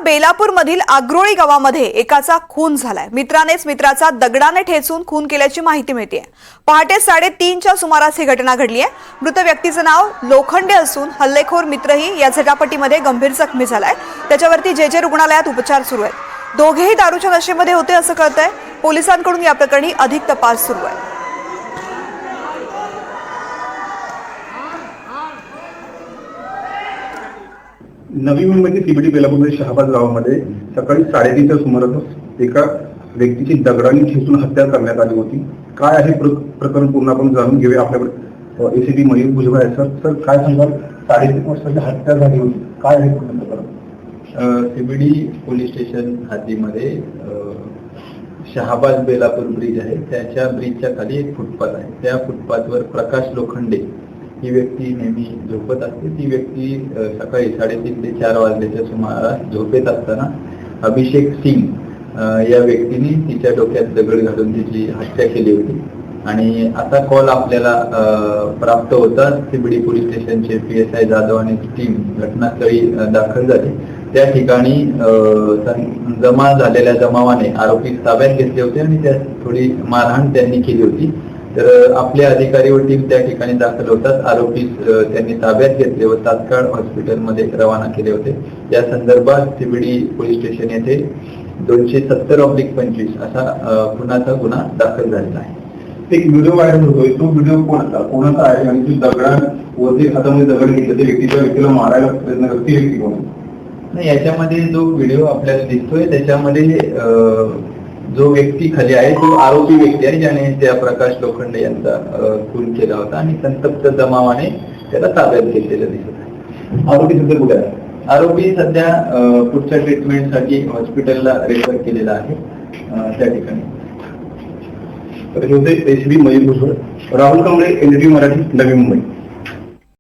बेलापूरमधील आग्रोळी गावामध्ये एकाचा खून झालाय। मित्रानेच मित्राचा दगडाने ठेचून खून केल्याची माहिती मिळते। पहाटे 3:30च्या सुमारास ही घटना घडली आहे। मृत व्यक्तीचे नाव लोखंडे असून हल्लेखोर मित्रही या झटापटीमध्ये गंभीर जखमी झालाय। त्याच्यावरती जे रुग्णालयात उपचार सुरू आहेत। दोघेही दारूच्या नशेमध्ये होते असं कळतंय। पोलिसांकडून या प्रकरणी अधिक तपास सुरू आहे। नवी मुंबईतील सीबीडी बेलापूरमध्ये शहाबाद गावामध्ये सकाळी 3:30च्या सुमारास एका व्यक्तीची दगडाने ठेचून हत्या करण्यात आली होती। काय आहे प्रकरण पूर्ण आपण जाणून घेऊया। आपल्याकडे एसीपी मयूर भुजबळ आहे। सर काय सांगाल? 3:30 वाजता हत्या झाली होती, काय आहे पूर्ण प्रकरण? सीबीडी पोलीस स्टेशन हद्दीमध्ये शहाबाद बेलापूर ब्रिज आहे। त्याच्या ब्रिजच्या खाली एक फुटपाथ आहे। त्या फुटपाथवर प्रकाश लोखंडे ही व्यक्ती नेहमी झोपत असते। ती व्यक्ती सकाळी 3:30 ते 4 वाजल्याच्या सुमारास झोपेत असताना अभिषेक सिंग या व्यक्तीने तिच्या डोक्यात दगड घालून तिची हत्या केली होती। आणि असा कॉल आपल्याला प्राप्त होता। सीबीडी पोलीस स्टेशनचे PSI जाधव आणि टीम घटनास्थळी दाखल झाली। त्या ठिकाणी जमा झालेल्या जमावाने आरोपी ताब्यात घेतले होते आणि त्यात थोडी मारहाण त्यांनी केली होती। तर आपले अधिकारी व टीम त्या ठिकाणी दाखल होतात। आरोपी त्यांनी ताब्यात घेतले व तात्काळ हॉस्पिटलमध्ये रवाना केले होते। या संदर्भात सीबीडी पोलीस स्टेशन येथे 270/25 असा खुनाचा गुन्हा दाखल झालेला आहे। एक व्हिडिओ व्हायरल होतोय, तो व्हिडिओ कोणाचा आहे आणि जो दगडावरती हातामध्ये दगड घेतला त्या व्यक्तीला मारायला प्रयत्न करते व्यक्ती कोण? नाही, याच्यामध्ये जो व्हिडिओ आपल्याला दिसतोय त्याच्यामध्ये जो व्यक्ती खाली आहे तो आरोपी व्यक्ती आहे, ज्याने त्या प्रकाश लोखंडे यांचा खून केला होता आणि संतप्त जमावाने त्याला ताब्यात घेतलेलं दिसत आहे। आरोपी सध्या कुठे आहे? आरोपी सध्या पुढच्या ट्रीटमेंटसाठी हॉस्पिटलला रेफर केलेला आहे त्या ठिकाणी। तर हे होते एसीपी मयूर भुजबळ, राहुल कांबळे, NDTV मराठी, नवी मुंबई।